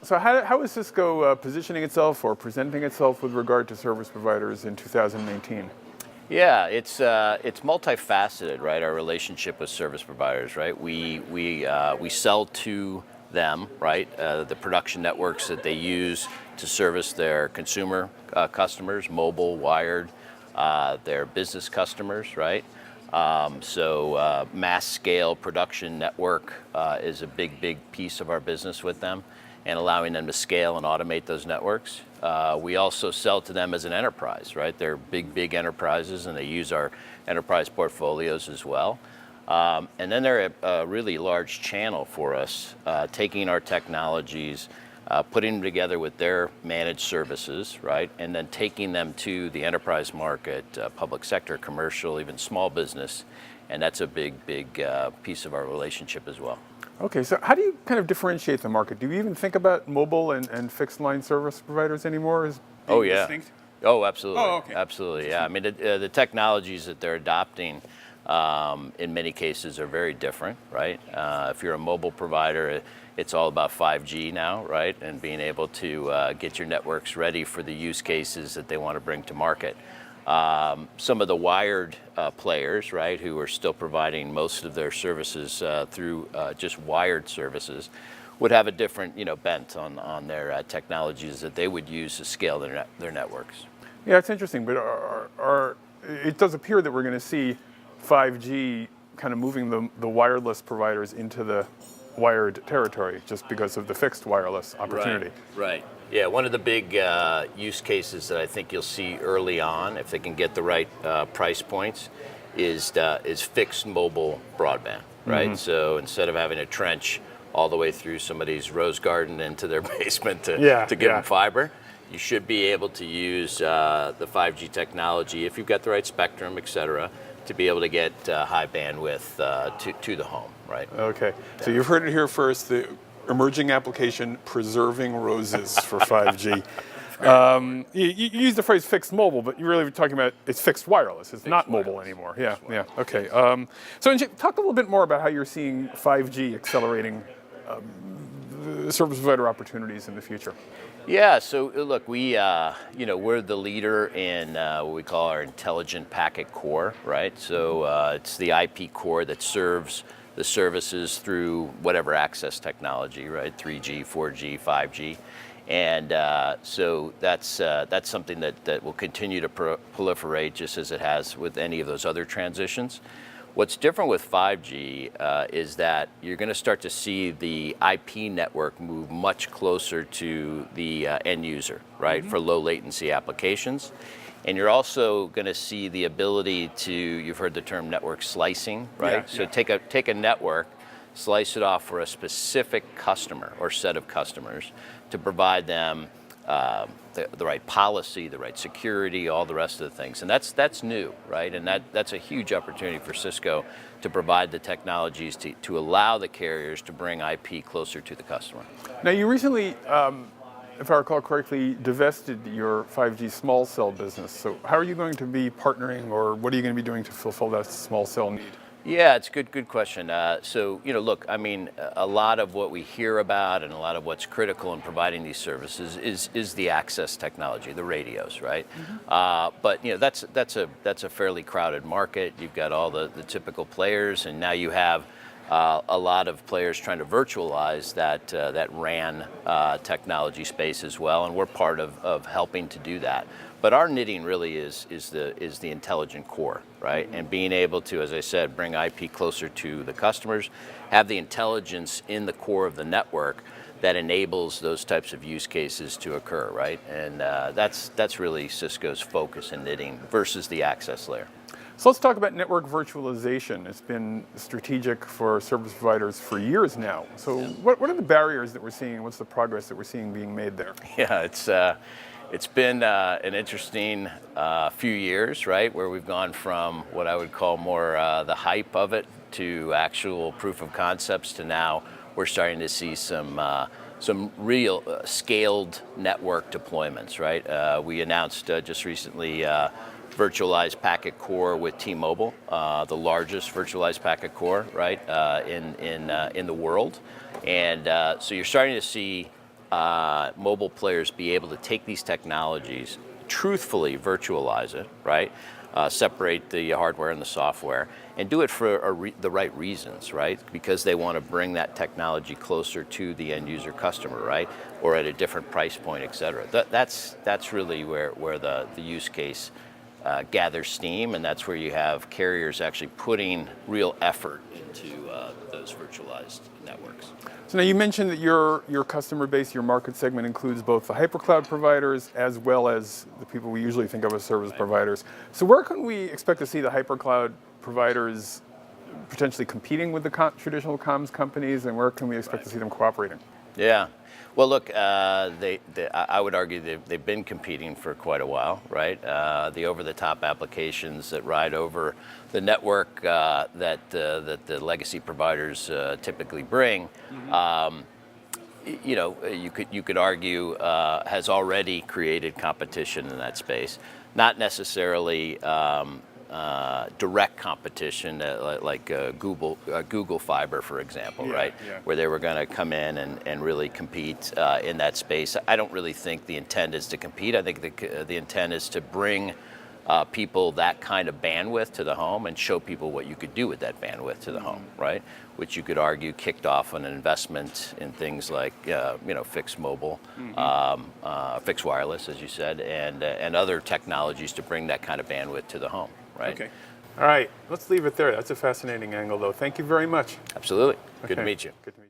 So how is Cisco positioning itself or presenting itself with regard to service providers in 2019? Yeah, it's multifaceted, right? Our relationship with service providers, right? We sell to them, right? The production networks that they use to service their consumer customers, mobile, wired, their business customers, right? Mass scale production network is a big piece of our business with them, and allowing them to scale and automate those networks. We also sell to them as an enterprise, right? They're big enterprises, and they use our enterprise portfolios as well. And then they're a really large channel for us, taking our technologies, putting them together with their managed services, right? And then taking them to the enterprise market, public sector, commercial, even small business. And that's a big piece of our relationship as well. Okay, so how do you kind of differentiate the market? Do you even think about mobile and fixed line service providers anymore as being distinct? Oh, absolutely. Oh, okay. Absolutely, yeah. I mean, the technologies that they're adopting in many cases are very different, right? If you're a mobile provider, it's all about 5G now, right? And being able to get your networks ready for the use cases that they want to bring to market. Some of the wired players, right, who are still providing most of their services through just wired services, would have a different, bent on their technologies that they would use to scale their networks. Yeah, it's interesting, but it does appear that we're going to see 5G kind of moving the wireless providers into the wired territory just because of the fixed wireless opportunity. Right. Yeah, one of the big use cases that I think you'll see early on, if they can get the right price points, is fixed mobile broadband, right? Mm-hmm. So instead of having a trench all the way through somebody's rose garden into their basement to give them fiber, you should be able to use the 5G technology, if you've got the right spectrum, et cetera, to be able to get high bandwidth to the home, right? Okay, so you've heard it here first, the emerging application, preserving roses for 5G. You use the phrase fixed mobile, but you're really talking about it's fixed wireless. It's not mobile anymore. Yeah. Okay. So talk a little bit more about how you're seeing 5G accelerating service provider opportunities in the future. Yeah, so look, we're the leader in what we call our intelligent packet core, right? So it's the IP core that serves the services through whatever access technology, right? 3G, 4G, 5G. And so that's something that will continue to proliferate just as it has with any of those other transitions. What's different with 5G is that you're going to start to see the IP network move much closer to the end user, right, for low latency applications. And you're also going to see the ability to, you've heard the term network slicing, right? So take a network, slice it off for a specific customer or set of customers to provide them the right policy, the right security, all the rest of the things. And that's new, right? And that's a huge opportunity for Cisco to provide the technologies to allow the carriers to bring IP closer to the customer. Now you recently, if I recall correctly, divested your 5G small cell business. So how are you going to be partnering, or what are you going to be doing to fulfill that small cell need? Yeah, it's a good question. So, look, I mean, a lot of what we hear about and a lot of what's critical in providing these services is the access technology, the radios, right? Mm-hmm. But that's a fairly crowded market. You've got all the typical players, and now you have a lot of players trying to virtualize that RAN technology space as well, and we're part of helping to do that. But our knitting really is the intelligent core, right? And being able to, as I said, bring IP closer to the customers, have the intelligence in the core of the network that enables those types of use cases to occur, right? And that's really Cisco's focus in knitting versus the access layer. So let's talk about network virtualization. It's been strategic for service providers for years now. So what are the barriers that we're seeing? What's the progress that we're seeing being made there? Yeah, it's been an interesting few years, right, where we've gone from what I would call more the hype of it to actual proof of concepts to now we're starting to see some real scaled network deployments, right? We announced just recently virtualized packet core with T-Mobile, the largest virtualized packet core, right, in the world. And so you're starting to see mobile players be able to take these technologies, truthfully virtualize it, right? Separate the hardware and the software, and do it for the right reasons, right? Because they want to bring that technology closer to the end user customer, right? Or at a different price point, et cetera. That's really where the use case gathers steam, and that's where you have carriers actually putting real effort into those virtualized networks. So now you mentioned that your customer base, your market segment includes both the hypercloud providers as well as the people we usually think of as service providers. So where can we expect to see the hypercloud providers potentially competing with the traditional comms companies, and where can we expect to see them cooperating? Yeah. Well, look, I would argue they've been competing for quite a while, right? The over-the-top applications that ride over the network that the legacy providers typically bring, you could argue has already created competition in that space. Not necessarily direct competition like Google Fiber, for example, right? Yeah. Where they were going to come in and really compete in that space. I don't really think the intent is to compete. I think the intent is to bring people that kind of bandwidth to the home and show people what you could do with that bandwidth to the home, right? Which you could argue kicked off an investment in things like fixed mobile, fixed wireless, as you said, and other technologies to bring that kind of bandwidth to the home. Right. Okay. All right. Let's leave it there. That's a fascinating angle, though. Thank you very much. Absolutely. Good Okay. to meet you. Good to meet you.